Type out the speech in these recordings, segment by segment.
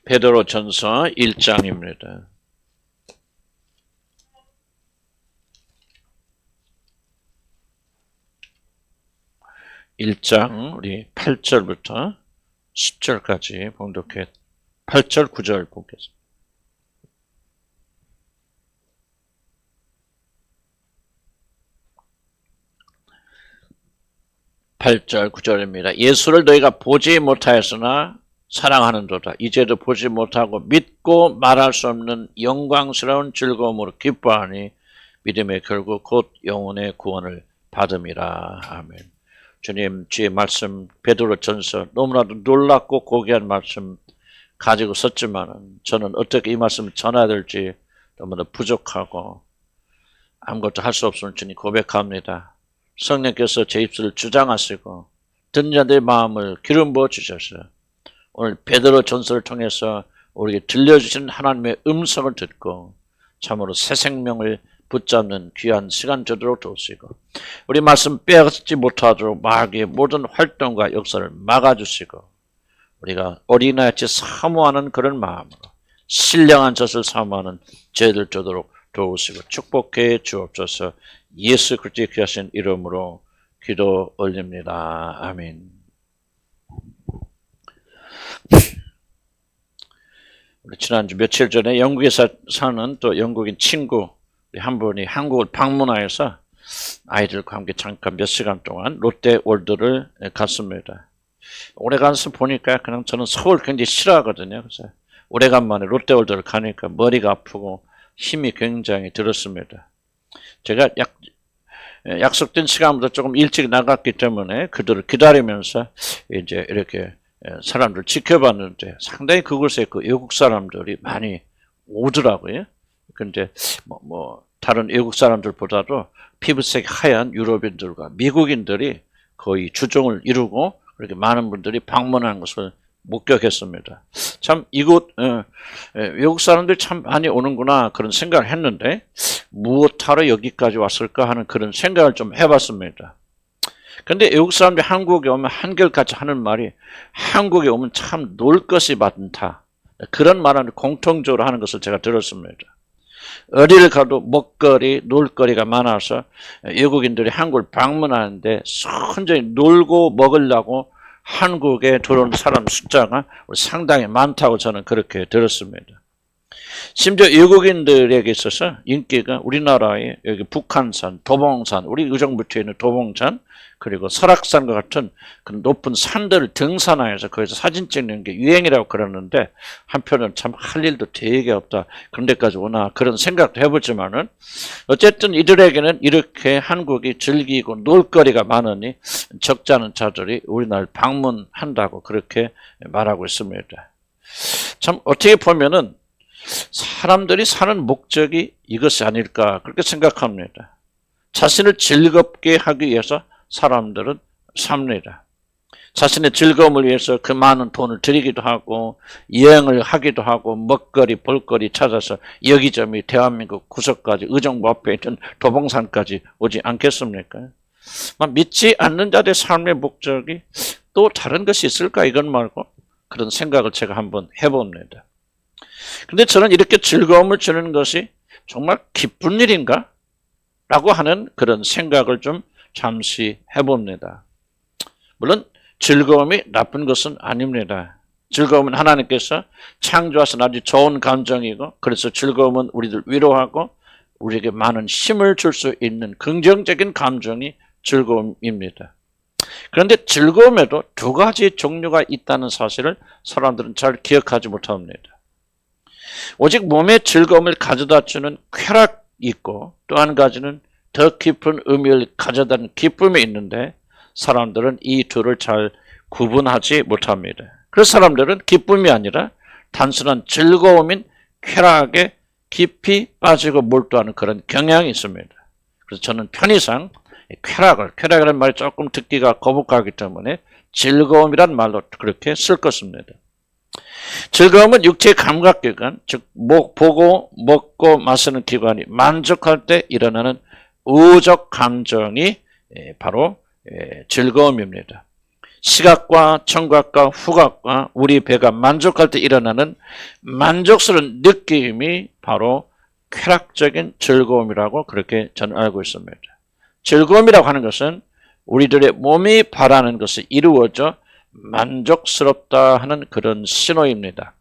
베드로전서 1장입니다. 1장 우리 8절부터 10절까지 봉독해 8절 9절 보겠습니다. 8절 9절입니다. 예수를 너희가 보지 못하였으나 사랑하는도다. 이제도 보지 못하고 믿고 말할 수 없는 영광스러운 즐거움으로 기뻐하니 믿음의 결국 곧 영혼의 구원을 받음이라. 아멘. 주님 주의 말씀 베드로전서 너무나도 놀랍고 고귀한 말씀 가지고 썼지만 저는 어떻게 이 말씀을 전해야 될지 너무나 부족하고 아무것도 할 수 없음을 주님 고백합니다. 성령께서 제 입술을 주장하시고 듣는 자들의 마음을 기름 부어 주셔서 오늘 베드로전서를 통해서 우리에게 들려주신 하나님의 음성을 듣고 참으로 새 생명을 붙잡는 귀한 시간 되도록 도우시고 우리 말씀 빼앗지 못하도록 마귀의 모든 활동과 역사를 막아주시고 우리가 어린아이같이 사모하는 그런 마음으로 신령한 젖을 사모하는 저희들 되도록 도우시고 축복해 주옵소서. 예수 그리스도의 귀하신 이름으로 기도 올립니다. 아멘. 우리 지난주 며칠 전에 영국에 사는 또 영국인 친구 한 분이 한국을 방문하여서 아이들과 함께 잠깐 몇 시간 동안 롯데월드를 갔습니다. 오래간서 보니까 그냥 저는 서울 굉장히 싫어하거든요. 그래서 오래간만에 롯데월드를 가니까 머리가 아프고 힘이 굉장히 들었습니다. 제가 약속된 시간보다 조금 일찍 나갔기 때문에 그들을 기다리면서 이제 이렇게 사람들 지켜봤는데 상당히 그곳에 그 외국 사람들이 많이 오더라고요. 근데 다른 외국 사람들보다도 피부색이 하얀 유럽인들과 미국인들이 거의 주종을 이루고 그렇게 많은 분들이 방문한 것을 목격했습니다. 참 이곳 외국 사람들이 참 많이 오는구나 그런 생각을 했는데 무엇하러 여기까지 왔을까 하는 그런 생각을 좀 해봤습니다. 근데 외국 사람들이 한국에 오면 한결같이 하는 말이 한국에 오면 참 놀 것이 많다. 그런 말을 공통적으로 하는 것을 제가 들었습니다. 어디를 가도 먹거리, 놀거리가 많아서 외국인들이 한국을 방문하는데 순전히 놀고 먹으려고 한국에 들어온 사람 숫자가 상당히 많다고 저는 그렇게 들었습니다. 심지어 외국인들에게 있어서 인기가 우리나라의 여기 북한산, 도봉산, 우리 의정부에 있는 도봉산 그리고 설악산과 같은 그 높은 산들을 등산하여서 거기서 사진 찍는 게 유행이라고 그러는데 한편은 참 할 일도 되게 없다. 그런 데까지 오나 그런 생각도 해보지만은 어쨌든 이들에게는 이렇게 한국이 즐기고 놀거리가 많으니 적지 않은 자들이 우리나라를 방문한다고 그렇게 말하고 있습니다. 참 어떻게 보면은 사람들이 사는 목적이 이것이 아닐까 그렇게 생각합니다. 자신을 즐겁게 하기 위해서 사람들은 삽니다. 자신의 즐거움을 위해서 그 많은 돈을 들이기도 하고 여행을 하기도 하고 먹거리 볼거리 찾아서 여기저기 대한민국 구석까지 의정부 앞에 있는 도봉산까지 오지 않겠습니까? 믿지 않는 자들의 삶의 목적이 또 다른 것이 있을까 이건 말고 그런 생각을 제가 한번 해봅니다. 근데 저는 이렇게 즐거움을 주는 것이 정말 기쁜 일인가? 라고 하는 그런 생각을 좀 잠시 해봅니다. 물론 즐거움이 나쁜 것은 아닙니다. 즐거움은 하나님께서 창조하신 아주 좋은 감정이고 그래서 즐거움은 우리들 위로하고 우리에게 많은 힘을 줄 수 있는 긍정적인 감정이 즐거움입니다. 그런데 즐거움에도 두 가지 종류가 있다는 사실을 사람들은 잘 기억하지 못합니다. 오직 몸의 즐거움을 가져다 주는 쾌락이 있고 또 한 가지는 더 깊은 의미를 가져다는 기쁨이 있는데 사람들은 이 둘을 잘 구분하지 못합니다. 그래서 사람들은 기쁨이 아니라 단순한 즐거움인 쾌락에 깊이 빠지고 몰두하는 그런 경향이 있습니다. 그래서 저는 편의상 쾌락이라는 말이 조금 듣기가 거북하기 때문에 즐거움이란 말로 그렇게 쓸 것입니다. 즐거움은 육체의 감각기관, 즉 보고 먹고 마시는 기관이 만족할 때 일어나는 우적 감정이 바로 즐거움입니다. 시각과 청각과 후각과 우리 배가 만족할 때 일어나는 만족스러운 느낌이 바로 쾌락적인 즐거움이라고 그렇게 저는 알고 있습니다. 즐거움이라고 하는 것은 우리들의 몸이 바라는 것이 이루어져 만족스럽다 하는 그런 신호입니다.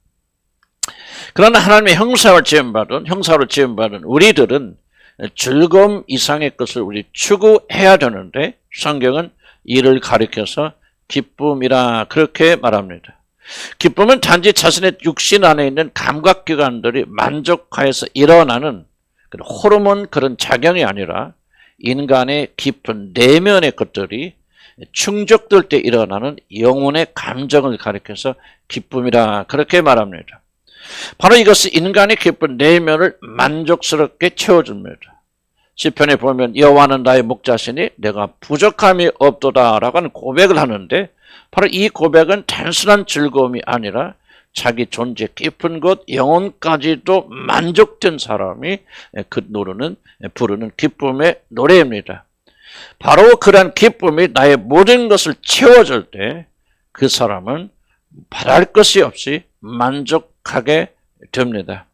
그러나 하나님의 형상으로 지음받은 우리들은 즐거움 이상의 것을 우리 추구해야 되는데 성경은 이를 가리켜서 기쁨이라 그렇게 말합니다. 기쁨은 단지 자신의 육신 안에 있는 감각기관들이 만족하여서 일어나는 그런 호르몬 그런 작용이 아니라 인간의 깊은 내면의 것들이 충족될 때 일어나는 영혼의 감정을 가리켜서 기쁨이라 그렇게 말합니다. 바로 이것이 인간의 깊은 내면을 만족스럽게 채워줍니다. 시편에 보면 여호와는 나의 목자시니 내가 부족함이 없도다라고 하는 고백을 하는데 바로 이 고백은 단순한 즐거움이 아니라 자기 존재 깊은 곳 영혼까지도 만족된 사람이 그 부르는 기쁨의 노래입니다. 바로 그러한 기쁨이 나의 모든 것을 채워줄 때 그 사람은 바랄 것이 없이 만족하게 됩니다.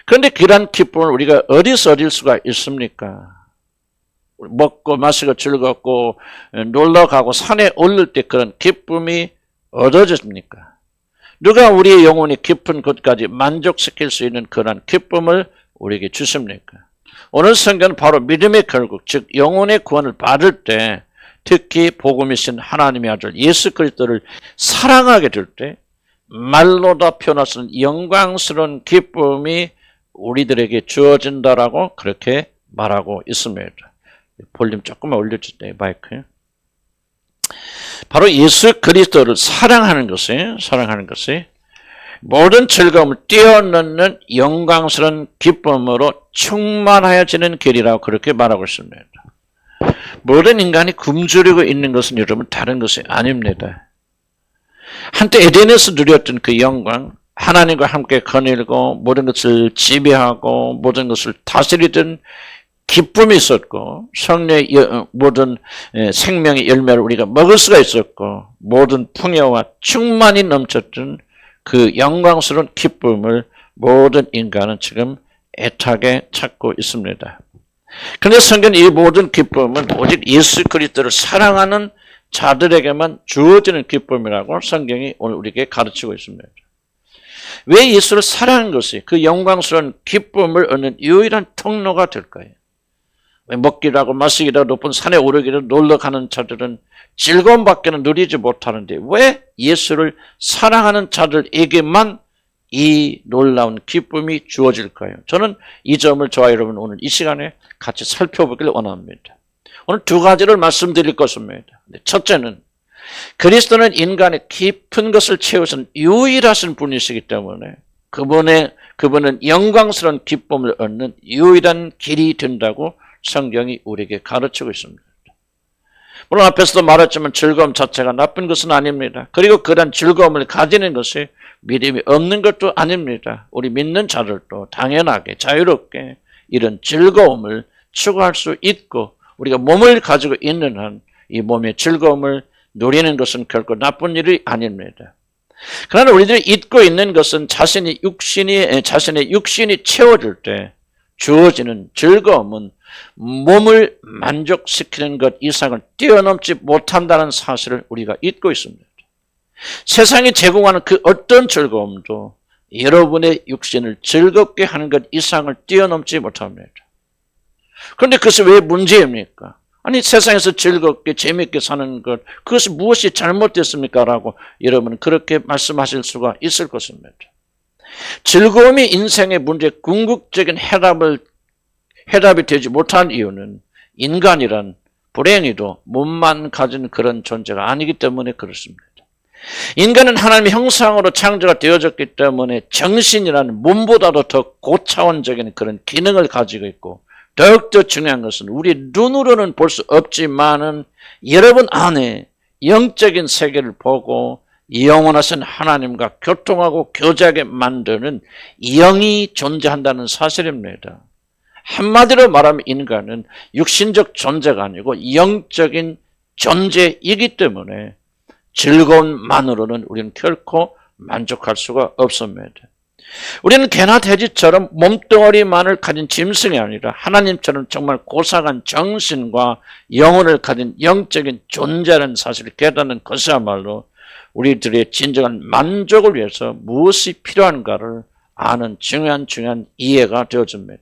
그런데 그러한 기쁨을 우리가 어디서 얻을 수가 있습니까? 먹고 마시고 즐겁고 놀러 가고 산에 오를 때 그런 기쁨이 얻어집니까? 누가 우리의 영혼이 깊은 곳까지 만족시킬 수 있는 그런 기쁨을 우리에게 주십니까? 오늘 성경은 바로 믿음의 결국, 즉 영혼의 구원을 받을 때 특히 복음이신 하나님의 아들 예수 그리스도를 사랑하게 될 때 말로 다 표현할 수 없는 영광스러운 기쁨이 우리들에게 주어진다라고 그렇게 말하고 있습니다. 볼륨 조금만 올려주세요, 마이크. 바로 예수 그리스도를 사랑하는 것이 모든 즐거움을 뛰어넘는 영광스러운 기쁨으로 충만하여지는 길이라고 그렇게 말하고 있습니다. 모든 인간이 굶주리고 있는 것은 여러분 다른 것이 아닙니다. 한때 에덴에서 누렸던 그 영광, 하나님과 함께 거닐고 모든 것을 지배하고 모든 것을 다스리던 기쁨이 있었고 성령의 모든 생명의 열매를 우리가 먹을 수가 있었고 모든 풍요와 충만이 넘쳤던 그 영광스러운 기쁨을 모든 인간은 지금 애타게 찾고 있습니다. 그런데 성경은 이 모든 기쁨은 오직 예수 그리스도를 사랑하는 자들에게만 주어지는 기쁨이라고 성경이 오늘 우리에게 가르치고 있습니다. 왜 예수를 사랑하는 것이 그 영광스러운 기쁨을 얻는 유일한 통로가 될까요? 먹기도 하고 마시기도 하고 높은 산에 오르기도 놀러 가는 자들은 즐거움밖에는 누리지 못하는데 왜 예수를 사랑하는 자들에게만 이 놀라운 기쁨이 주어질까요? 저는 이 점을 저와 여러분 오늘 이 시간에 같이 살펴보길 원합니다. 오늘 두 가지를 말씀드릴 것입니다. 첫째는 그리스도는 인간의 깊은 것을 채우신 유일하신 분이시기 때문에 그분은 영광스러운 기쁨을 얻는 유일한 길이 된다고 성경이 우리에게 가르치고 있습니다. 물론 앞에서도 말했지만 즐거움 자체가 나쁜 것은 아닙니다. 그리고 그런 즐거움을 가지는 것이 믿음이 없는 것도 아닙니다. 우리 믿는 자들도 당연하게 자유롭게 이런 즐거움을 추구할 수 있고 우리가 몸을 가지고 있는 한 이 몸의 즐거움을 누리는 것은 결코 나쁜 일이 아닙니다. 그러나 우리들이 잊고 있는 것은 자신의 육신이 채워질 때 주어지는 즐거움은 몸을 만족시키는 것 이상을 뛰어넘지 못한다는 사실을 우리가 잊고 있습니다. 세상이 제공하는 그 어떤 즐거움도 여러분의 육신을 즐겁게 하는 것 이상을 뛰어넘지 못합니다. 그런데 그것이 왜 문제입니까? 아니 세상에서 즐겁게 재미있게 사는 것 그것이 무엇이 잘못됐습니까? 라고 여러분은 그렇게 말씀하실 수가 있을 것입니다. 즐거움이 인생의 문제에 궁극적인 해답이 되지 못한 이유는 인간이란 불행히도 몸만 가진 그런 존재가 아니기 때문에 그렇습니다. 인간은 하나님의 형상으로 창조가 되어졌기 때문에 정신이라는 몸보다도 더 고차원적인 그런 기능을 가지고 있고 더욱더 중요한 것은 우리 눈으로는 볼 수 없지만은 여러분 안에 영적인 세계를 보고 영원하신 하나님과 교통하고 교제하게 만드는 영이 존재한다는 사실입니다. 한마디로 말하면 인간은 육신적 존재가 아니고 영적인 존재이기 때문에 즐거움만으로는 우리는 결코 만족할 수가 없습니다. 우리는 개나 돼지처럼 몸뚱어리만을 가진 짐승이 아니라 하나님처럼 정말 고상한 정신과 영혼을 가진 영적인 존재라는 사실을 깨닫는 것이야말로 우리들의 진정한 만족을 위해서 무엇이 필요한가를 아는 중요한 이해가 되어집니다.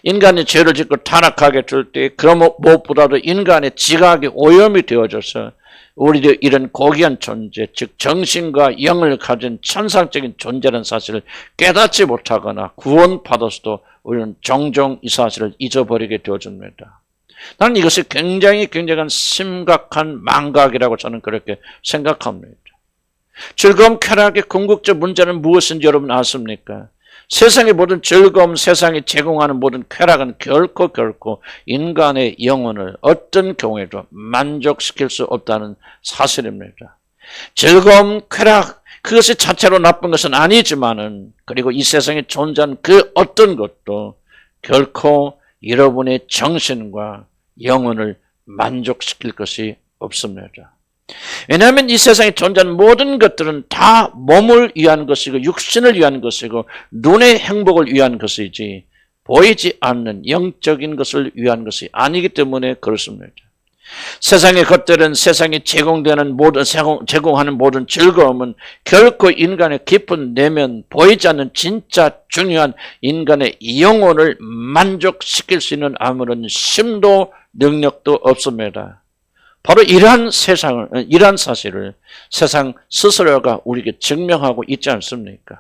인간이 죄를 짓고 타락하게 될 때 그 무엇보다도 인간의 지각이 오염이 되어져서 우리도 이런 고귀한 존재, 즉 정신과 영을 가진 천상적인 존재라는 사실을 깨닫지 못하거나 구원받아서도 우리는 종종 이 사실을 잊어버리게 되어집니다. 나는 이것이 굉장히 심각한 망각이라고 저는 그렇게 생각합니다. 즐거움, 쾌락의 궁극적 문제는 무엇인지 여러분 아십니까? 세상의 모든 즐거움, 세상이 제공하는 모든 쾌락은 결코 인간의 영혼을 어떤 경우에도 만족시킬 수 없다는 사실입니다. 즐거움, 쾌락, 그것이 자체로 나쁜 것은 아니지만은, 그리고 이 세상에 존재하는 그 어떤 것도 결코 여러분의 정신과 영혼을 만족시킬 것이 없습니다. 왜냐하면 이 세상에 존재하는 모든 것들은 다 몸을 위한 것이고 육신을 위한 것이고 눈의 행복을 위한 것이지 보이지 않는 영적인 것을 위한 것이 아니기 때문에 그렇습니다. 세상의 것들은 세상에 제공하는 모든 즐거움은 결코 인간의 깊은 내면 보이지 않는 진짜 중요한 인간의 영혼을 만족시킬 수 있는 아무런 힘도 능력도 없습니다. 바로 이러한 사실을 세상 스스로가 우리에게 증명하고 있지 않습니까?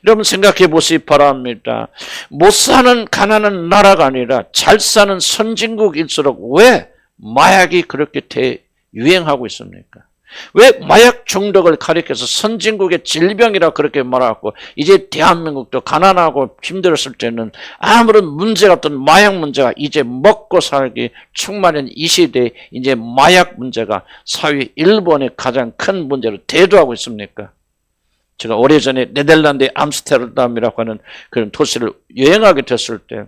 여러분 생각해 보시기 바랍니다. 못 사는 가난한 나라가 아니라 잘 사는 선진국일수록 왜 마약이 그렇게 대유행하고 있습니까? 왜 마약 중독을 가리켜서 선진국의 질병이라 그렇게 말하고 이제 대한민국도 가난하고 힘들었을 때는 아무런 문제가 없던 마약 문제가 이제 먹고 살기 충만한 이 시대에 이제 마약 문제가 사회 일본의 가장 큰 문제로 대두하고 있습니까? 제가 오래전에 네덜란드의 암스테르담이라고 하는 그런 도시를 여행하게 됐을 때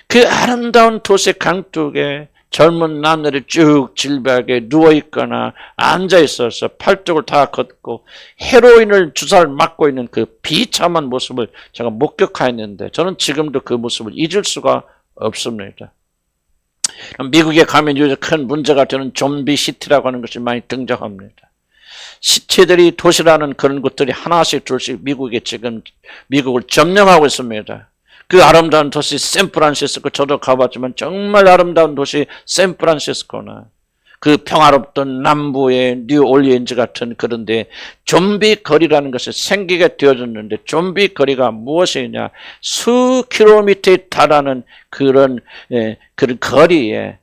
그 아름다운 도시 강둑에 젊은 남녀들이 쭉 질비하게 누워있거나 앉아있어서 팔뚝을 다 걷고 헤로인을 주사를 맞고 있는 그 비참한 모습을 제가 목격하였는데 저는 지금도 그 모습을 잊을 수가 없습니다. 미국에 가면 요즘 큰 문제가 되는 좀비 시티라고 하는 것이 많이 등장합니다. 시체들이 도시라는 그런 것들이 하나씩 둘씩 미국을 점령하고 있습니다. 그 아름다운 도시 샌프란시스코 저도 가봤지만 정말 아름다운 도시 샌프란시스코나 그 평화롭던 남부의 뉴올리언즈 같은 그런데 좀비 거리라는 것이 생기게 되어졌는데 좀비 거리가 무엇이냐 수 킬로미터에 달하는 그런 거리에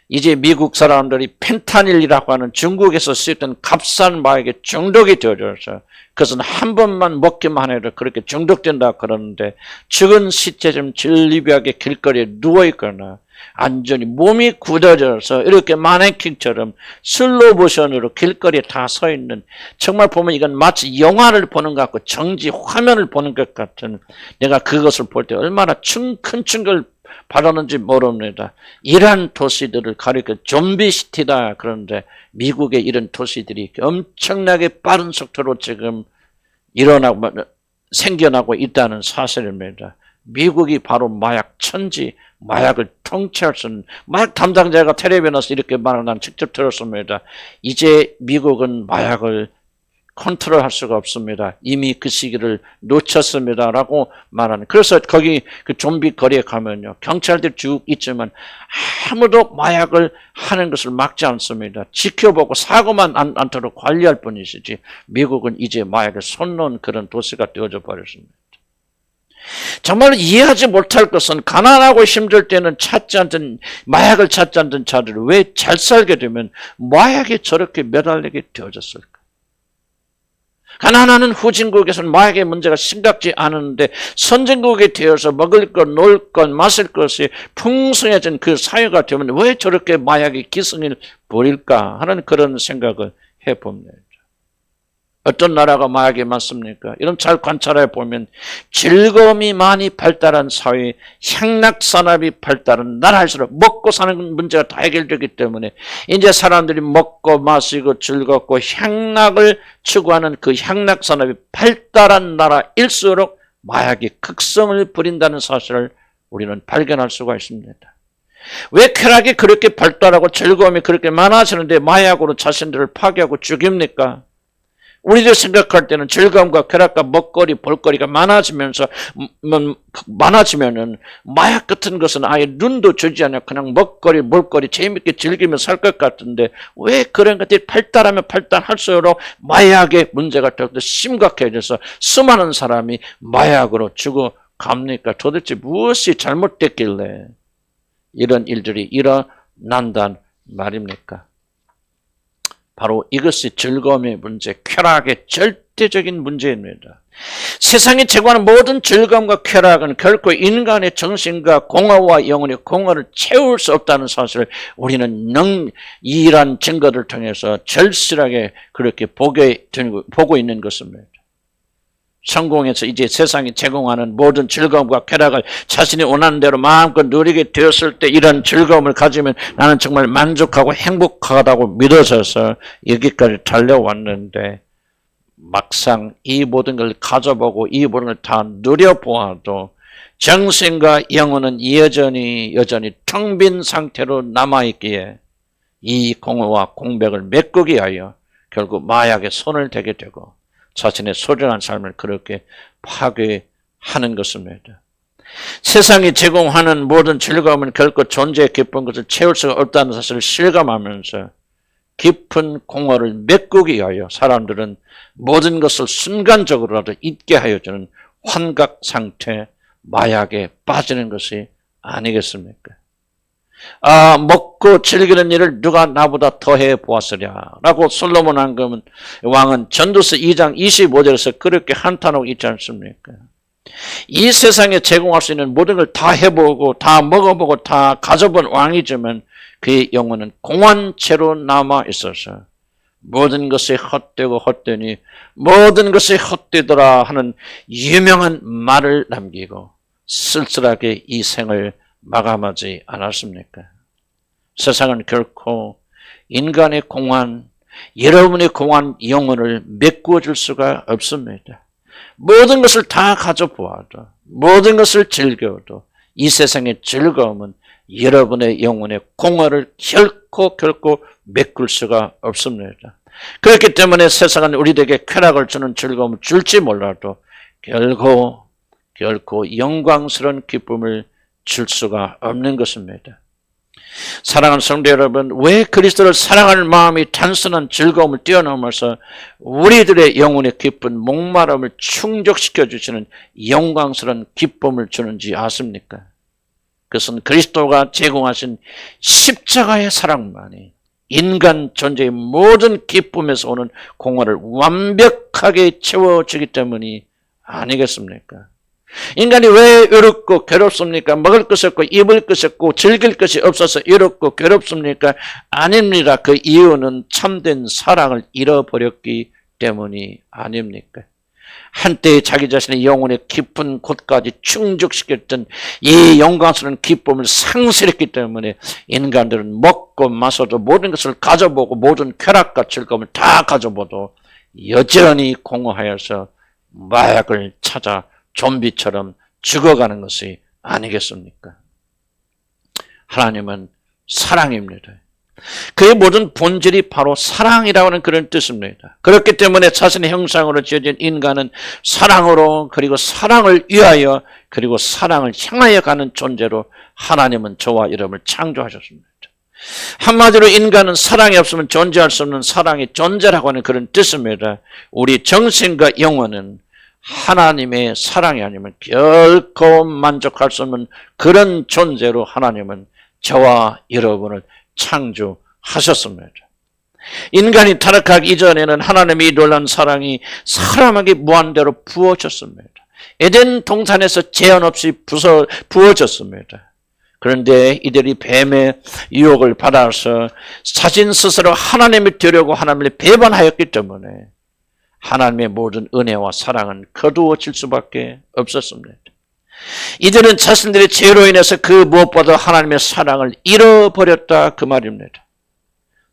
이제 미국 사람들이 펜타닐이라고 하는 중국에서 쓰였던 값싼 마약에 중독이 되어져서 그것은 한 번만 먹기만 해도 그렇게 중독된다 그러는데 죽은 시체좀 질리비하게 길거리에 누워있거나 완전히 몸이 굳어져서 이렇게 마네킹처럼 슬로우 모션으로 길거리에 다 서 있는 정말 보면 이건 마치 영화를 보는 것 같고 정지 화면을 보는 것 같은 내가 그것을 볼 때 얼마나 큰 충격을 받았는지 모릅니다. 이러한 도시들을 가리켜 좀비시티다 그러는데 미국의 이런 도시들이 엄청나게 빠른 속도로 지금 생겨나고 있다는 사실입니다. 미국이 바로 마약 천지, 마약을 통치할 수 있는 마약 담당자가 텔레비전에 나서 이렇게 말을 난 직접 들었습니다. 이제 미국은 마약을 컨트롤할 수가 없습니다. 이미 그 시기를 놓쳤습니다라고 말하는. 그래서 거기 그 좀비 거리에 가면요 경찰들이 쭉 있지만 아무도 마약을 하는 것을 막지 않습니다. 지켜보고 사고만 않도록 관리할 뿐이시지 미국은 이제 마약에 손 놓은 그런 도시가 되어져 버렸습니다. 정말 이해하지 못할 것은 가난하고 힘들 때는 마약을 찾지 않던 자들이 왜 잘 살게 되면 마약에 저렇게 매달리게 되어졌을까? 가난한 후진국에서는 마약의 문제가 심각지 않은데 선진국에 되어서 먹을 것, 놀 것, 마실 것이 풍성해진 그 사회가 되면 왜 저렇게 마약의 기승을 부릴까 하는 그런 생각을 해봅니다. 어떤 나라가 마약이 많습니까? 이런 잘 관찰해 보면 즐거움이 많이 발달한 사회, 향락산업이 발달한 나라일수록 먹고 사는 문제가 다 해결되기 때문에 이제 사람들이 먹고 마시고 즐겁고 향락을 추구하는 그 향락산업이 발달한 나라일수록 마약이 극성을 부린다는 사실을 우리는 발견할 수가 있습니다. 왜 쾌락이 그렇게 발달하고 즐거움이 그렇게 많아지는데 마약으로 자신들을 파괴하고 죽입니까? 우리들 생각할 때는 즐거움과 쾌락과 먹거리, 볼거리가 많아지면은 마약 같은 것은 아예 눈도 주지 않아 그냥 먹거리, 볼거리 재밌게 즐기며 살 것 같은데 왜 그런 것들이 발달하면 발달할수록 마약의 문제가 더 심각해져서 수많은 사람이 마약으로 죽어갑니까? 도대체 무엇이 잘못됐길래 이런 일들이 일어난단 말입니까? 바로 이것이 즐거움의 문제, 쾌락의 절대적인 문제입니다. 세상이 제공하는 모든 즐거움과 쾌락은 결코 인간의 정신과 공허와 영혼의 공허를 채울 수 없다는 사실을 우리는 이러한 증거를 통해서 절실하게 그렇게 보고 있는 것입니다. 성공해서 이제 세상이 제공하는 모든 즐거움과 쾌락을 자신이 원하는 대로 마음껏 누리게 되었을 때 이런 즐거움을 가지면 나는 정말 만족하고 행복하다고 믿어져서 여기까지 달려왔는데 막상 이 모든 걸 가져보고 이 모든 걸 다 누려보아도 정신과 영혼은 여전히 텅 빈 상태로 남아있기에 이 공허와 공백을 메꾸기 위하여 결국 마약에 손을 대게 되고 자신의 소중한 삶을 그렇게 파괴하는 것입니다. 세상이 제공하는 모든 즐거움은 결코 존재의 기쁜 것을 채울 수가 없다는 사실을 실감하면서 깊은 공허를 메꾸기 위하여 사람들은 모든 것을 순간적으로라도 잊게 하여 주는 환각 상태, 마약에 빠지는 것이 아니겠습니까? 먹고 즐기는 일을 누가 나보다 더해 보았으랴 라고 솔로몬 왕은 전도서 2장 25절에서 그렇게 한탄하고 있지 않습니까? 이 세상에 제공할 수 있는 모든 걸 다 해보고 다 먹어보고 다 가져본 왕이지만 그의 영혼은 공한 채로 남아 있어서 모든 것이 헛되고 헛되니 모든 것이 헛되더라 하는 유명한 말을 남기고 쓸쓸하게 이 생을 마감하지 않았습니까? 세상은 결코 인간의 공한, 여러분의 공한 영혼을 메꾸어 줄 수가 없습니다. 모든 것을 다 가져보아도, 모든 것을 즐겨도 이 세상의 즐거움은 여러분의 영혼의 공허를 결코 메꿀 수가 없습니다. 그렇기 때문에 세상은 우리에게 쾌락을 주는 즐거움을 줄지 몰라도 결코 영광스러운 기쁨을 줄 수가 없는 것입니다. 사랑하는 성도 여러분, 왜 그리스도를 사랑하는 마음이 단순한 즐거움을 뛰어넘어서 우리들의 영혼의 깊은 목마름을 충족시켜 주시는 영광스러운 기쁨을 주는지 아십니까? 그것은 그리스도가 제공하신 십자가의 사랑만이 인간 존재의 모든 기쁨에서 오는 공허를 완벽하게 채워주기 때문이 아니겠습니까? 인간이 왜 외롭고 괴롭습니까? 먹을 것이 없고 입을 것이 없고 즐길 것이 없어서 외롭고 괴롭습니까? 아닙니다. 그 이유는 참된 사랑을 잃어버렸기 때문이 아닙니까? 한때 자기 자신의 영혼의 깊은 곳까지 충족시켰던 이 영광스러운 기쁨을 상실했기 때문에 인간들은 먹고 마셔도 모든 것을 가져보고 모든 쾌락과 즐거움을 다 가져보도 여전히 공허하여서 마약을 찾아 좀비처럼 죽어가는 것이 아니겠습니까? 하나님은 사랑입니다. 그의 모든 본질이 바로 사랑이라고 하는 그런 뜻입니다. 그렇기 때문에 자신의 형상으로 지어진 인간은 사랑으로 그리고 사랑을 위하여 그리고 사랑을 향하여 가는 존재로 하나님은 저와 여러분을 창조하셨습니다. 한마디로 인간은 사랑이 없으면 존재할 수 없는 사랑의 존재라고 하는 그런 뜻입니다. 우리 정신과 영혼은 하나님의 사랑이 아니면 결코 만족할 수 없는 그런 존재로 하나님은 저와 여러분을 창조하셨습니다. 인간이 타락하기 이전에는 하나님의 놀라운 사랑이 사람에게 무한대로 부어졌습니다. 에덴 동산에서 제한 없이 부어졌습니다. 그런데 이들이 뱀의 유혹을 받아서 자신 스스로 하나님을 되려고 하나님을 배반하였기 때문에 하나님의 모든 은혜와 사랑은 거두어질 수밖에 없었습니다. 이들은 자신들의 죄로 인해서 그 무엇보다 하나님의 사랑을 잃어버렸다 그 말입니다.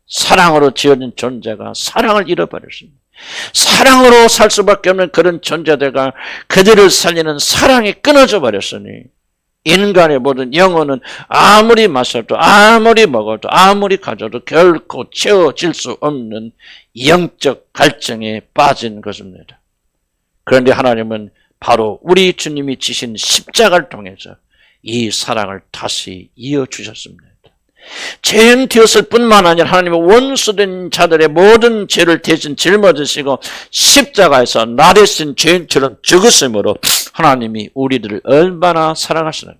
사랑으로 지어진 존재가 사랑을 잃어버렸습니다. 사랑으로 살 수밖에 없는 그런 존재들과 그들을 살리는 사랑이 끊어져 버렸으니 인간의 모든 영혼은 아무리 마셔도 아무리 먹어도 아무리 가져도 결코 채워질 수 없는 영적 갈증에 빠진 것입니다. 그런데 하나님은 바로 우리 주님이 지신 십자가를 통해서 이 사랑을 다시 이어주셨습니다. 죄인 되었을 뿐만 아니라 하나님의 원수된 자들의 모든 죄를 대신 짊어지시고 십자가에서 나 대신 죄인처럼 죽으심으로 하나님이 우리들을 얼마나 사랑하시는가.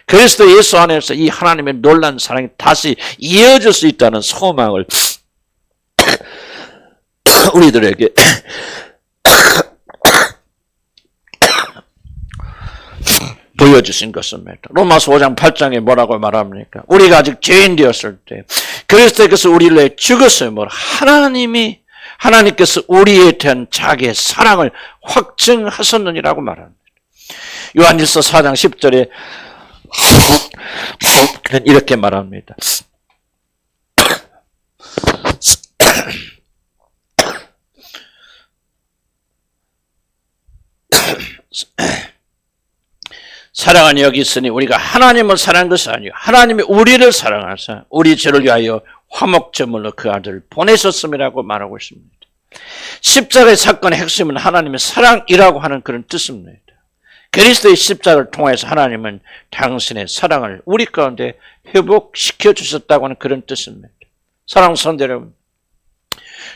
그리스도 예수 안에서 이 하나님의 놀라운 사랑이 다시 이어질 수 있다는 소망을 우리들에게 보여주신 것입니다. 로마서 5장 8장에 뭐라고 말합니까? 우리가 아직 죄인 되었을 때 그리스도께서 우리를 위해 죽으심으로 하나님께서 우리에 대한 자기의 사랑을 확증하셨느니라고 말합니다. 요한일서 4장 10절에 이렇게 말합니다. 사랑은 여기 있으니 우리가 하나님을 사랑한 것이 아니고 하나님이 우리를 사랑하사 우리 죄를 위하여 화목제물로 그 아들을 보내셨음이라고 말하고 있습니다. 십자가의 사건의 핵심은 하나님의 사랑이라고 하는 그런 뜻입니다. 그리스도의 십자가를 통해서 하나님은 당신의 사랑을 우리 가운데 회복시켜 주셨다고 하는 그런 뜻입니다. 사랑하는 성도 여러분,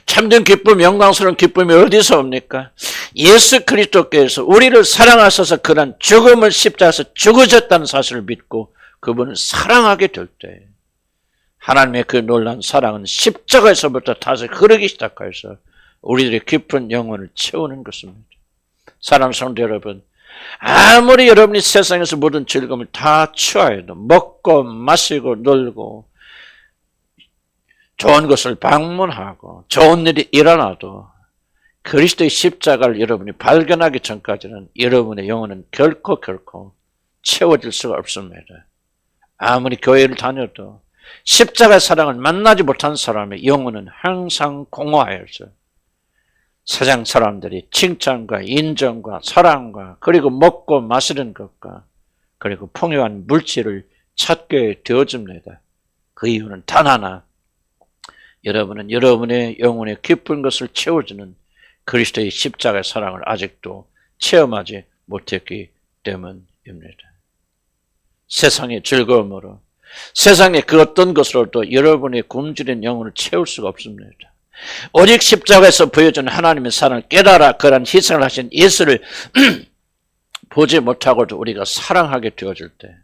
참된 기쁨, 영광스러운 기쁨이 어디서 옵니까? 예수 그리스도께서 우리를 사랑하셔서 그런 죽음을 십자가에서 죽으셨다는 사실을 믿고 그분을 사랑하게 될 때 하나님의 그 놀라운 사랑은 십자가에서부터 다시 흐르기 시작해서 우리들의 깊은 영혼을 채우는 것입니다. 사랑하는 성도 여러분, 아무리 여러분이 세상에서 모든 즐거움을 다 취하여도 먹고 마시고 놀고 좋은 것을 방문하고 좋은 일이 일어나도 그리스도의 십자가를 여러분이 발견하기 전까지는 여러분의 영혼은 결코 채워질 수가 없습니다. 아무리 교회를 다녀도 십자가의 사랑을 만나지 못한 사람의 영혼은 항상 공허하여서 세상 사람들이 칭찬과 인정과 사랑과 그리고 먹고 마시는 것과 그리고 풍요한 물질을 찾게 되어집니다. 그 이유는 단 하나, 여러분은 여러분의 영혼의 깊은 것을 채워주는 그리스도의 십자가의 사랑을 아직도 체험하지 못했기 때문입니다. 세상의 즐거움으로, 세상의 그 어떤 것으로도 여러분의 굶주린 영혼을 채울 수가 없습니다. 오직 십자가에서 보여준 하나님의 사랑을 깨달아 그런 희생을 하신 예수를 보지 못하고도 우리가 사랑하게 되어질 때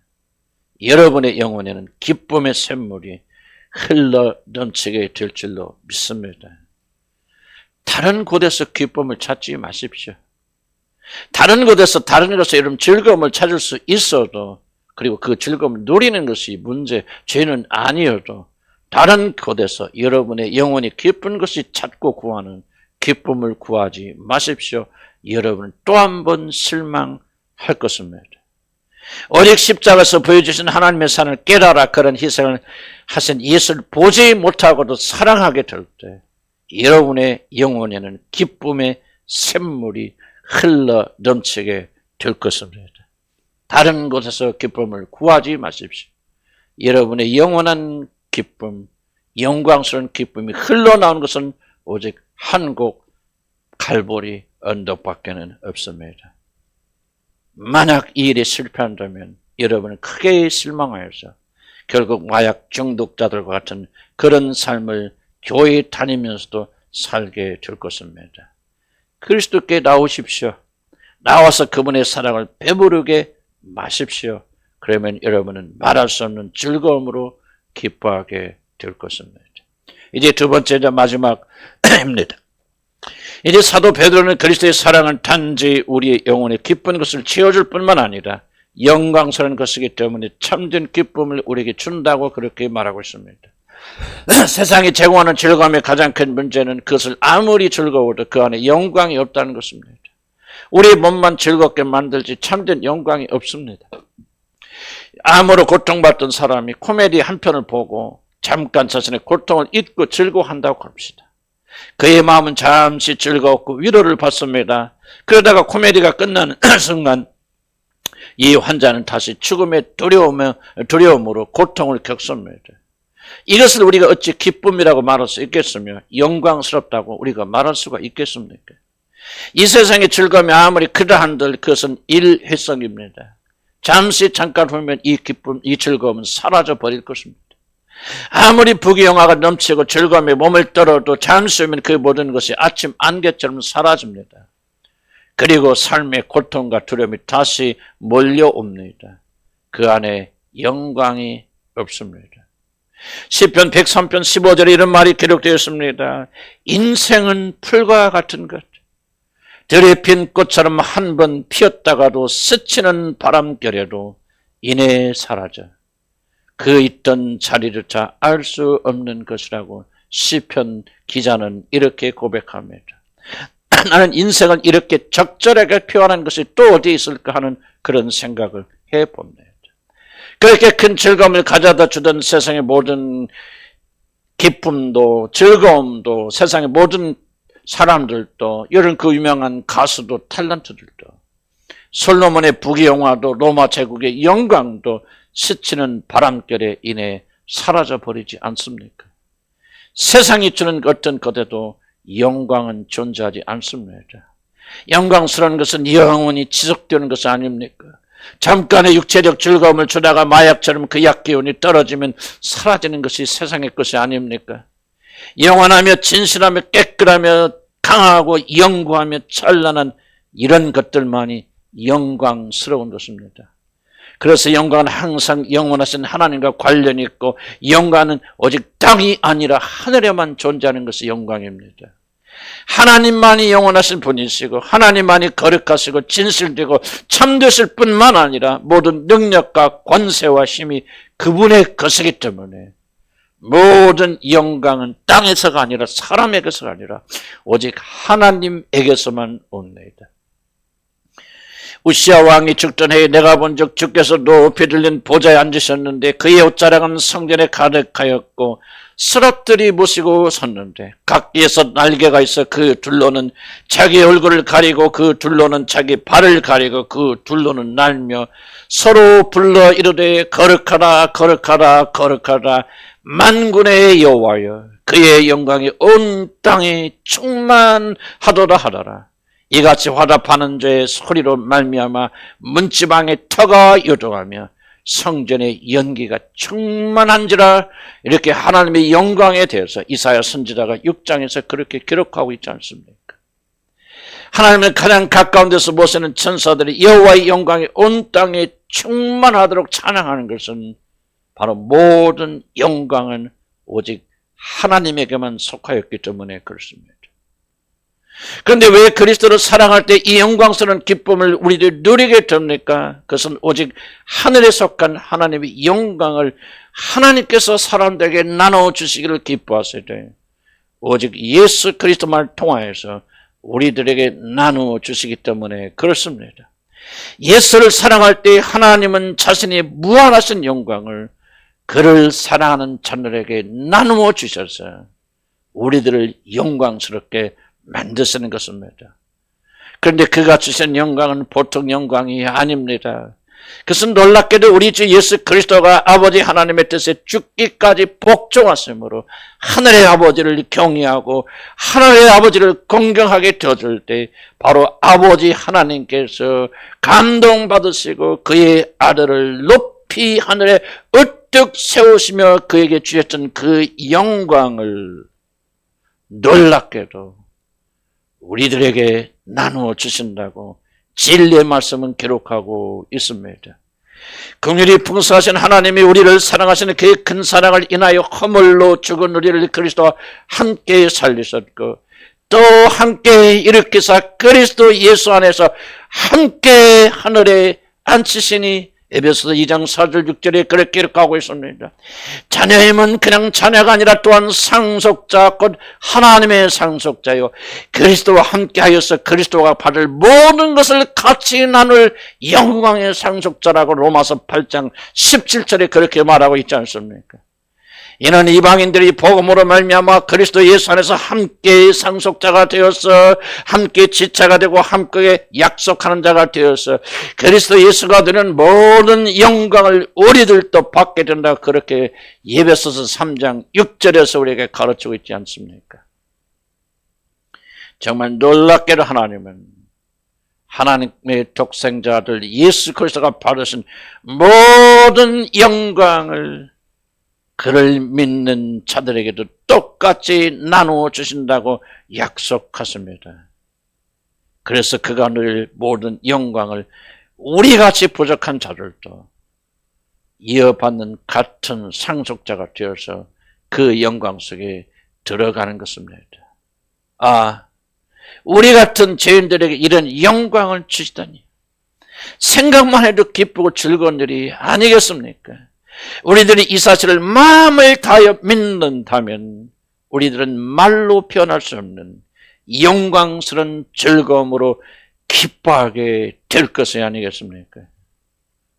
여러분의 영혼에는 기쁨의 샘물이 흘러 넘치게 될 줄로 믿습니다. 다른 곳에서 기쁨을 찾지 마십시오. 다른 곳에서 여러분 즐거움을 찾을 수 있어도 그리고 그 즐거움을 누리는 것이 문제, 죄는 아니어도 다른 곳에서 여러분의 영혼이 기쁜 것이 찾고 구하는 기쁨을 구하지 마십시오. 여러분은 또 한 번 실망할 것입니다. 오직 십자가에서 보여주신 하나님의 사랑을 깨달아 그런 희생을 하신 예수를 보지 못하고도 사랑하게 될 때 여러분의 영혼에는 기쁨의 샘물이 흘러 넘치게 될 것입니다. 다른 곳에서 기쁨을 구하지 마십시오. 여러분의 영원한 기쁨, 영광스러운 기쁨이 흘러나오는 것은 오직 한국 갈보리 언덕밖에는 없습니다. 만약 이 일이 실패한다면 여러분은 크게 실망하여서 결국 마약 중독자들과 같은 그런 삶을 교회에 다니면서도 살게 될 것입니다. 그리스도께 나오십시오. 나와서 그분의 사랑을 배부르게 마십시오. 그러면 여러분은 말할 수 없는 즐거움으로 기뻐하게 될 것입니다. 이제 두 번째 마지막입니다. 이제 사도 베드로는 그리스도의 사랑은 단지 우리의 영혼에 기쁜 것을 채워줄 뿐만 아니라 영광스러운 것이기 때문에 참된 기쁨을 우리에게 준다고 그렇게 말하고 있습니다. 세상이 제공하는 즐거움의 가장 큰 문제는 그것을 아무리 즐거워도 그 안에 영광이 없다는 것입니다. 우리 몸만 즐겁게 만들지 참된 영광이 없습니다. 암으로 고통받던 사람이 코미디 한 편을 보고 잠깐 자신의 고통을 잊고 즐거워한다고 합시다. 그의 마음은 잠시 즐거웠고 위로를 받습니다. 그러다가 코미디가 끝나는 순간 이 환자는 다시 죽음의 두려움으로 고통을 겪습니다. 이것을 우리가 어찌 기쁨이라고 말할 수 있겠으며 영광스럽다고 우리가 말할 수가 있겠습니까? 이 세상의 즐거움이 아무리 크다 한들 그것은 일회성입니다. 잠시 잠깐 후면 이 기쁨, 이 즐거움은 사라져 버릴 것입니다. 아무리 부귀영화가 넘치고 즐거움에 몸을 떨어도 잠시 후면 그 모든 것이 아침 안개처럼 사라집니다. 그리고 삶의 고통과 두려움이 다시 몰려옵니다. 그 안에 영광이 없습니다. 시편 103편 15절에 이런 말이 기록되어 있습니다. 인생은 풀과 같은 것. 들에 핀 꽃처럼 한 번 피었다가도 스치는 바람결에도 이내 사라져 그 있던 자리조차 알 수 없는 것이라고 시편 기자는 이렇게 고백합니다. 나는 인생을 이렇게 적절하게 표현한 것이 또 어디 있을까 하는 그런 생각을 해봅니다. 그렇게 큰 즐거움을 가져다 주던 세상의 모든 기쁨도 즐거움도 세상의 모든 사람들도 이런 그 유명한 가수도 탤런트들도 솔로몬의 부귀영화도 로마 제국의 영광도 스치는 바람결에 인해 사라져버리지 않습니까? 세상이 주는 어떤 것에도 영광은 존재하지 않습니다. 영광스러운 것은 영원히 지속되는 것이 아닙니까? 잠깐의 육체적 즐거움을 주다가 마약처럼 그 약기운이 떨어지면 사라지는 것이 세상의 것이 아닙니까? 영원하며 진실하며 깨끗하며 강하고 영구하며 찬란한 이런 것들만이 영광스러운 것입니다. 그래서 영광은 항상 영원하신 하나님과 관련이 있고 영광은 오직 땅이 아니라 하늘에만 존재하는 것이 영광입니다. 하나님만이 영원하신 분이시고 하나님만이 거룩하시고 진실되고 참되실 뿐만 아니라 모든 능력과 권세와 힘이 그분의 것이기 때문에 모든 영광은 땅에서가 아니라 사람에게서가 아니라 오직 하나님에게서만 옵니다. 우시야 왕이 죽던 해에 내가 본 적 주께서 높이 들린 보좌에 앉으셨는데 그의 옷자락은 성전에 가득하였고 스랍들이 모시고 섰는데 각기에서 날개가 있어 그 둘로는 자기 얼굴을 가리고 그 둘로는 자기 발을 가리고 그 둘로는 날며 서로 불러 이르되 거룩하라 거룩하라 거룩하라 만군의 여호와여 그의 영광이 온 땅에 충만하도다 하더라. 이같이 화답하는 자의 소리로 말미암아 문지방의 터가 요동하며 성전의 연기가 충만한지라. 이렇게 하나님의 영광에 대해서 이사야 선지자가 6장에서 그렇게 기록하고 있지 않습니까? 하나님의 가장 가까운 데서 모시는 천사들이 여호와의 영광이 온 땅에 충만하도록 찬양하는 것은 바로 모든 영광은 오직 하나님에게만 속하였기 때문에 그렇습니다. 그런데 왜 그리스도를 사랑할 때 이 영광스러운 기쁨을 우리들이 누리게 됩니까? 그것은 오직 하늘에 속한 하나님의 영광을 하나님께서 사람들에게 나눠주시기를 기뻐하셔야 돼요. 오직 예수 그리스도만을 통하여서 우리들에게 나누어 주시기 때문에 그렇습니다. 예수를 사랑할 때 하나님은 자신의 무한하신 영광을 그를 사랑하는 자들에게 나누어 주셔서 우리들을 영광스럽게 만드시는 것입니다. 그런데 그가 주신 영광은 보통 영광이 아닙니다. 그것은 놀랍게도 우리 주 예수 그리스도가 아버지 하나님의 뜻에 죽기까지 복종하심으로 하늘의 아버지를 경외하고 하늘의 아버지를 공경하게 되어줄 때 바로 아버지 하나님께서 감동받으시고 그의 아들을 높이 하늘에 으뜩 세우시며 그에게 주셨던 그 영광을 놀랍게도 우리들에게 나누어 주신다고 진리의 말씀은 기록하고 있습니다. 긍휼이 풍성하신 하나님이 우리를 사랑하시는 그의 큰 사랑을 인하여 허물로 죽은 우리를 그리스도와 함께 살리셨고 또 함께 일으키사 그리스도 예수 안에서 함께 하늘에 앉히시니 에베소서 2장 4절 6절에 그렇게 기록하고 있습니다. 자녀임은 그냥 자녀가 아니라 또한 상속자 곧 하나님의 상속자요 그리스도와 함께하여서 그리스도가 받을 모든 것을 같이 나눌 영광의 상속자라고 로마서 8장 17절에 그렇게 말하고 있지 않습니까? 이는 이방인들이 복음으로 말미암아 그리스도 예수 안에서 함께 상속자가 되어서 함께 지체가 되고 함께 약속하는 자가 되어서 그리스도 예수가 되는 모든 영광을 우리들도 받게 된다. 그렇게 에베소서 3장 6절에서 우리에게 가르치고 있지 않습니까? 정말 놀랍게도 하나님은 하나님의 독생자들 예수 그리스도가 받으신 모든 영광을 그를 믿는 자들에게도 똑같이 나누어 주신다고 약속하십니다. 그래서 그가 늘 모든 영광을 우리같이 부족한 자들도 이어받는 같은 상속자가 되어서 그 영광 속에 들어가는 것입니다. 우리 같은 죄인들에게 이런 영광을 주시다니 생각만 해도 기쁘고 즐거운 일이 아니겠습니까? 우리들이 이 사실을 마음을 다하여 믿는다면 우리들은 말로 표현할 수 없는 영광스러운 즐거움으로 기뻐하게 될 것이 아니겠습니까?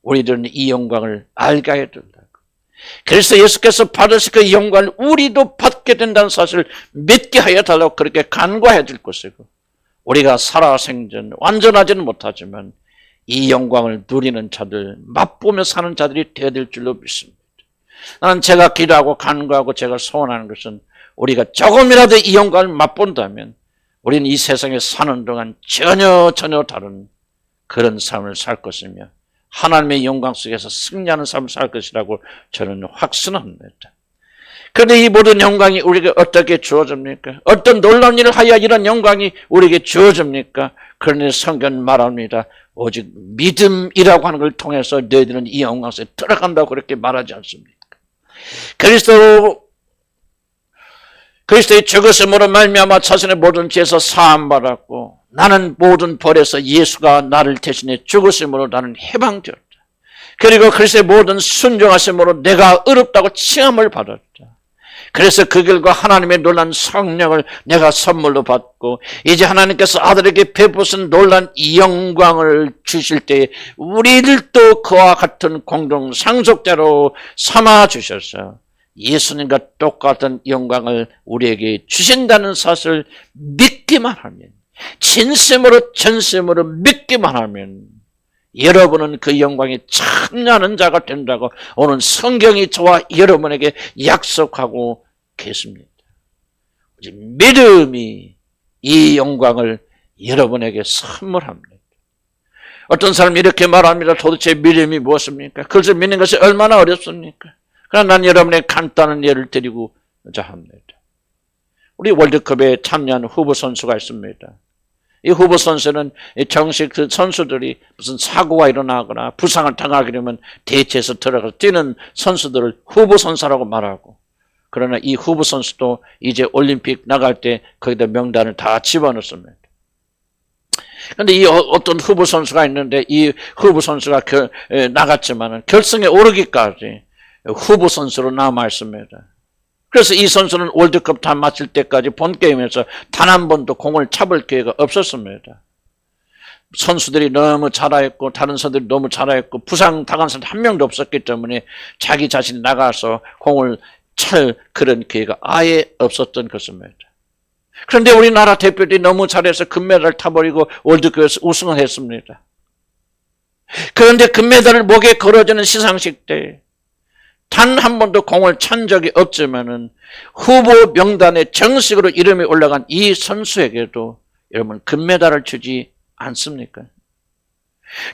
우리들은 이 영광을 알게 해야 된다고. 그래서 예수께서 받으실 그 영광을 우리도 받게 된다는 사실을 믿게 하여 달라고 그렇게 간구해야 될 것이고 우리가 살아생전 완전하지는 못하지만 이 영광을 누리는 자들, 맛보며 사는 자들이 되어야 될 줄로 믿습니다. 나는 제가 기도하고 간구하고 제가 소원하는 것은 우리가 조금이라도 이 영광을 맛본다면 우리는 이 세상에 사는 동안 전혀 다른 그런 삶을 살 것이며 하나님의 영광 속에서 승리하는 삶을 살 것이라고 저는 확신합니다. 그런데 이 모든 영광이 우리에게 어떻게 주어집니까? 어떤 놀라운 일을 하여 이런 영광이 우리에게 주어집니까? 그러니 성경은 말합니다. 오직 믿음이라고 하는 걸 통해서 너희들은 이 영광 속에 들어간다고 그렇게 말하지 않습니까? 그리스도의 죽으심으로 말미암아 자신의 모든 죄에서 사함받았고 나는 모든 벌에서 예수가 나를 대신해 죽으심으로 나는 해방되었다. 그리고 그리스도의 모든 순종하심으로 내가 의롭다고 칭함을 받았다. 그래서 그 결과 하나님의 놀란 성령을 내가 선물로 받고 이제 하나님께서 아들에게 베푸신 놀란 영광을 주실 때 우리들도 그와 같은 공동 상속자로 삼아 주셔서 예수님과 똑같은 영광을 우리에게 주신다는 사실을 믿기만 하면 진심으로 전심으로 믿기만 하면 여러분은 그 영광에 참여하는 자가 된다고 오늘 성경이 저와 여러분에게 약속하고 계십니다. 믿음이 이 영광을 여러분에게 선물합니다. 어떤 사람이 이렇게 말합니다. 도대체 믿음이 무엇입니까? 그것을 믿는 것이 얼마나 어렵습니까? 그러나 난 여러분에게 간단한 예를 드리고자 합니다. 우리 월드컵에 참여한 후보 선수가 있습니다. 이 후보 선수는 정식 그 선수들이 무슨 사고가 일어나거나 부상을 당하게 되면 대체해서 들어가서 뛰는 선수들을 후보 선수라고 말하고 그러나 이 후보 선수도 이제 올림픽 나갈 때 거기다 명단을 다 집어넣습니다. 그런데 이 어떤 후보 선수가 있는데 이 후보 선수가 나갔지만은 결승에 오르기까지 후보 선수로 남아 있습니다. 그래서 이 선수는 월드컵 다 마칠 때까지 본게임에서 단 한 번도 공을 잡을 기회가 없었습니다. 선수들이 너무 잘하였고 다른 선수들이 너무 잘하였고 부상 당한 사람 한 명도 없었기 때문에 자기 자신이 나가서 공을 찰 그런 기회가 아예 없었던 것입니다. 그런데 우리나라 대표들이 너무 잘해서 금메달을 타버리고 월드컵에서 우승을 했습니다. 그런데 금메달을 목에 걸어주는 시상식 때 단 한 번도 공을 찬 적이 없지만은 후보 명단에 정식으로 이름이 올라간 이 선수에게도 여러분 금메달을 주지 않습니까?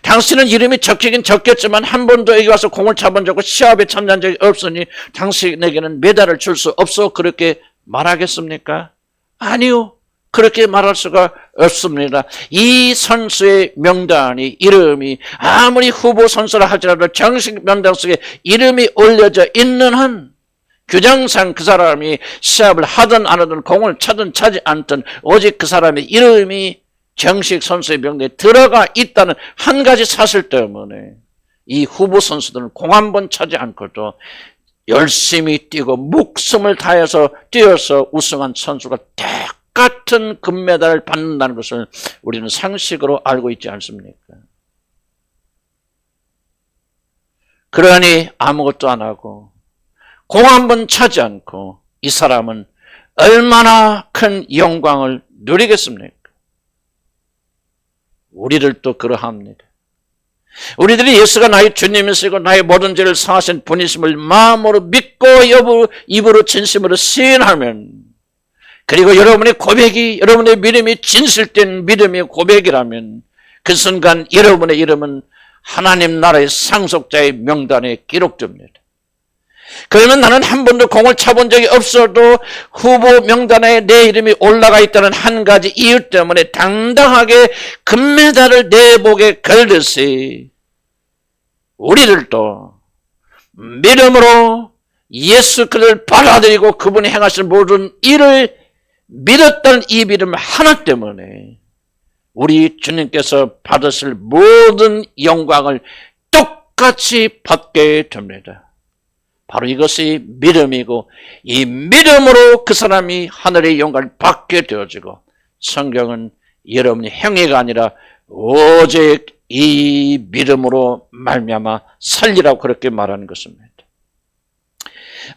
당신은 이름이 적히긴 적혔지만 한 번도 여기 와서 공을 잡은 적고 시합에 참여한 적이 없으니 당신에게는 메달을 줄 수 없어 그렇게 말하겠습니까? 아니요. 그렇게 말할 수가 없습니다. 이 선수의 명단이 이름이 아무리 후보 선수라 할지라도 정식 명단 속에 이름이 올려져 있는 한 규정상 그 사람이 시합을 하든 안 하든 공을 차든 차지 않든 오직 그 사람의 이름이 정식 선수의 명단에 들어가 있다는 한 가지 사실 때문에 이 후보 선수들은 공 한 번 차지 않고도 열심히 뛰고 목숨을 다해서 뛰어서 우승한 선수가 똑같은 금메달을 받는다는 것을 우리는 상식으로 알고 있지 않습니까? 그러니 아무것도 안 하고 공 한 번 차지 않고 이 사람은 얼마나 큰 영광을 누리겠습니까? 우리들도 그러합니다. 우리들이 예수가 나의 주님이시고 나의 모든 죄를 사하신 분이심을 마음으로 믿고 입으로 진심으로 시인하면, 그리고 여러분의 고백이, 여러분의 믿음이 진실된 믿음의 고백이라면 그 순간 여러분의 이름은 하나님 나라의 상속자의 명단에 기록됩니다. 그러면 나는 한 번도 공을 차본 적이 없어도 후보 명단에 내 이름이 올라가 있다는 한 가지 이유 때문에 당당하게 금메달을 내 목에 걸듯이 우리들도 믿음으로 예수 그리스도를 받아들이고 그분이 행하신 모든 일을 믿었다는 이 믿음 하나 때문에 우리 주님께서 받으실 모든 영광을 똑같이 받게 됩니다. 바로 이것이 믿음이고, 이 믿음으로 그 사람이 하늘의 영광을 받게 되어지고, 성경은 여러분이 행위가 아니라 오직 이 믿음으로 말미암아 살리라고 그렇게 말하는 것입니다.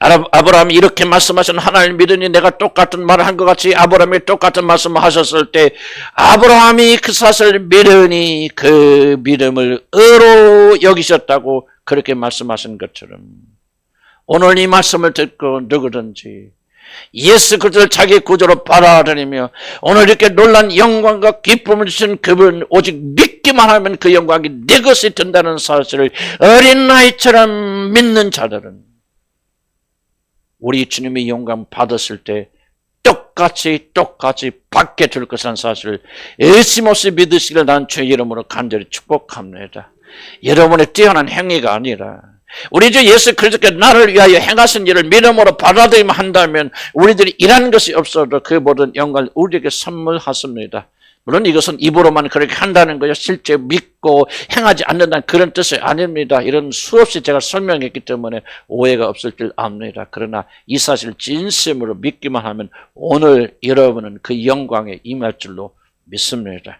아브라함이 이렇게 말씀하신 하나님을 믿으니 내가 똑같은 말을 한 것 같이 아브라함이 똑같은 말씀을 하셨을 때 아브라함이 그 사실을 믿으니 그 믿음을 의로 여기셨다고 그렇게 말씀하신 것처럼 오늘 이 말씀을 듣고 누구든지 예수 그리스도를 자기 구주로 받아들이며 오늘 이렇게 놀란 영광과 기쁨을 주신 그분 오직 믿기만 하면 그 영광이 내 것이 된다는 사실을 어린 나이처럼 믿는 자들은 우리 주님의 영광 받았을 때 똑같이 받게 될 것이라는 사실을 의심 없이 믿으시기를 난 주의 이름으로 간절히 축복합니다. 여러분의 뛰어난 행위가 아니라 우리 주 예수 그리스도께서 나를 위하여 행하신 일을 믿음으로 받아들이면 한다면 우리들이 일하는 것이 없어도 그 모든 영광을 우리에게 선물하십니다. 물론 이것은 입으로만 그렇게 한다는 거죠. 실제 믿고 행하지 않는다는 그런 뜻이 아닙니다. 이런 수없이 제가 설명했기 때문에 오해가 없을 줄 압니다. 그러나 이 사실을 진심으로 믿기만 하면 오늘 여러분은 그 영광에 임할 줄로 믿습니다.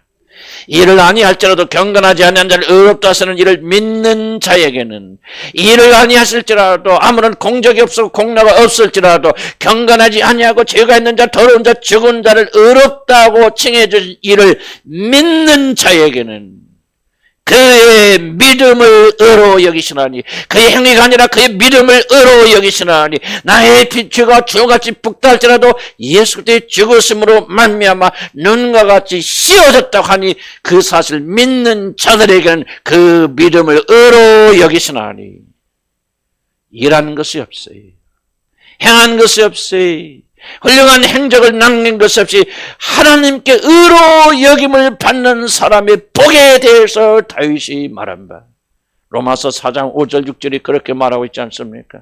일을 아니할지라도 경건하지 않는 자를 의롭다 하시는 이를 믿는 자에게는 일을 아니하실지라도 아무런 공적이 없고 공로가 없을지라도 경건하지 아니하고 죄가 있는 자 더러운 자 죽은 자를 의롭다고 칭해 주신 이를 믿는 자에게는 그의 믿음을 의로 여기시나니 그의 행위가 아니라 그의 믿음을 의로 여기시나니 나의 죄가 주같이 북달지라도 예수 그리스도의 죽으심으로 말미암아 눈과 같이 씌어졌다고 하니 그 사실 믿는 자들에게는 그 믿음을 의로 여기시나니 일하는 것이 없어요. 행한 것이 없어요. 훌륭한 행적을 남긴 것이 없이 하나님께 의로 여김을 받는 사람의 복에 대해서 다윗이 말한 바 로마서 4장 5절 6절이 그렇게 말하고 있지 않습니까?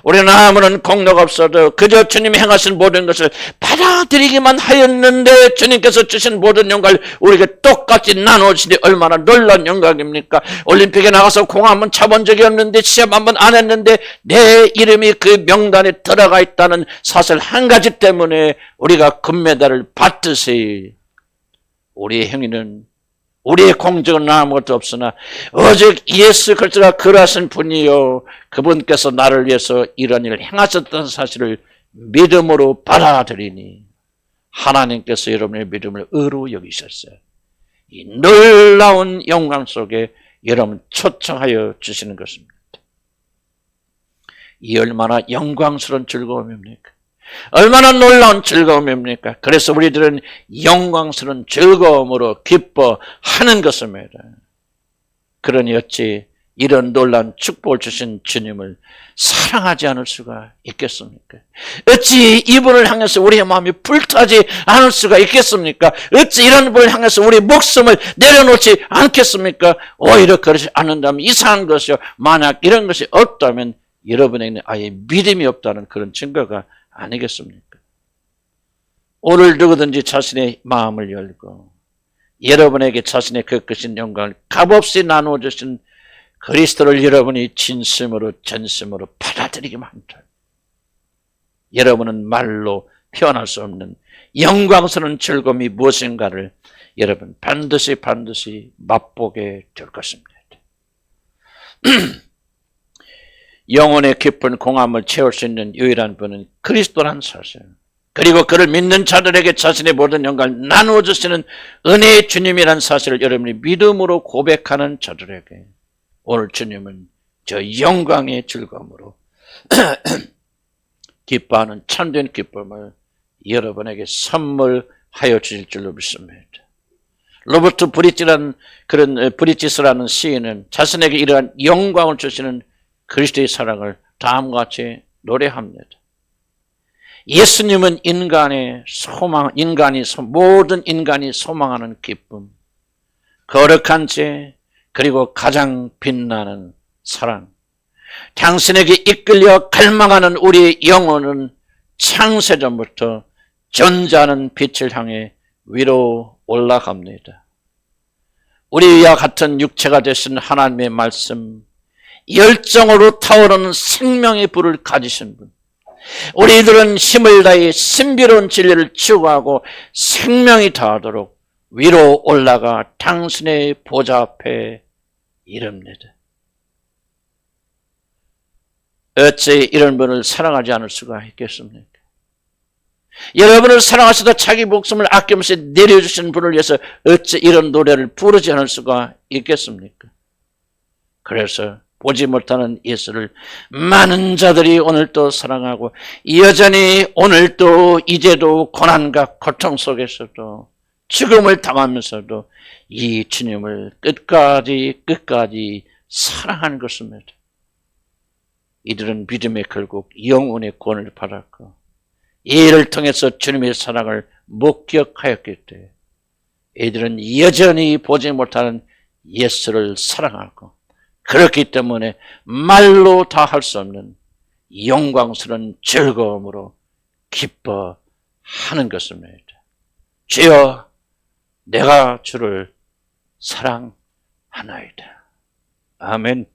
우리는 아무런 공로가 없어도 그저 주님이 행하신 모든 것을 받아들이기만 하였는데 주님께서 주신 모든 영광을 우리에게 똑같이 나눠주시니 얼마나 놀라운 영광입니까? 올림픽에 나가서 공 한번 차본 적이 없는데 시합 한번 안 했는데 내 이름이 그 명단에 들어가 있다는 사실 한 가지 때문에 우리가 금메달을 받듯이 우리의 행위는 우리의 공적은 아무것도 없으나 오직 예수 그리스도가 그러하신 분이요 그분께서 나를 위해서 이런 일을 행하셨다는 사실을 믿음으로 받아들이니 하나님께서 여러분의 믿음을 의로 여기셨어요. 이 놀라운 영광 속에 여러분 초청하여 주시는 것입니다. 이 얼마나 영광스러운 즐거움입니까? 얼마나 놀라운 즐거움입니까? 그래서 우리들은 영광스러운 즐거움으로 기뻐하는 것입니다. 그러니 어찌 이런 놀라운 축복을 주신 주님을 사랑하지 않을 수가 있겠습니까? 어찌 이분을 향해서 우리의 마음이 불타지 않을 수가 있겠습니까? 어찌 이런 분을 향해서 우리 목숨을 내려놓지 않겠습니까? 오히려 그렇지 않는다면 이상한 것이요. 만약 이런 것이 없다면 여러분에게는 아예 믿음이 없다는 그런 증거가 아니겠습니까? 오늘 누구든지 자신의 마음을 열고 여러분에게 자신의 그 크신 영광을 값없이 나누어 주신 그리스도를 여러분이 진심으로 전심으로 받아들이기만 한다. 여러분은 말로 표현할 수 없는 영광스러운 즐거움이 무엇인가를 여러분 반드시 맛보게 될 것입니다. 영혼의 깊은 공함을 채울 수 있는 유일한 분은 그리스도라는 사실, 그리고 그를 믿는 자들에게 자신의 모든 영광을 나누어 주시는 은혜의 주님이라는 사실을 여러분이 믿음으로 고백하는 자들에게 오늘 주님은 저 영광의 즐거움으로 기뻐하는 참된 기쁨을 여러분에게 선물하여 주실 줄로 믿습니다. 로버트 브리지스라는 시인은 자신에게 이러한 영광을 주시는 그리스도의 사랑을 다음과 같이 노래합니다. 예수님은 모든 인간이 소망하는 기쁨, 거룩한 죄, 그리고 가장 빛나는 사랑. 당신에게 이끌려 갈망하는 우리의 영혼은 창세전부터 존재하는 빛을 향해 위로 올라갑니다. 우리와 같은 육체가 되신 하나님의 말씀, 열정으로 타오르는 생명의 불을 가지신 분, 우리들은 힘을 다해 신비로운 진리를 추구하고 생명이 다하도록 위로 올라가 당신의 보좌 앞에 이릅니다. 어째 이런 분을 사랑하지 않을 수가 있겠습니까? 여러분을 사랑하시다 자기 목숨을 아낌없이 내려주신 분을 위해서 어째 이런 노래를 부르지 않을 수가 있겠습니까? 그래서 보지 못하는 예수를 많은 자들이 오늘도 사랑하고 여전히 오늘도 이제도 고난과 고통 속에서도 죽음을 당하면서도 이 주님을 끝까지 사랑하는 것입니다. 이들은 믿음의 결국 영혼의 구원을 받았고 이를 통해서 주님의 사랑을 목격하였기 때문에 이들은 여전히 보지 못하는 예수를 사랑하고 그렇기 때문에 말로 다 할 수 없는 영광스러운 즐거움으로 기뻐하는 것입니다. 주여, 내가 주를 사랑하나이다. 아멘.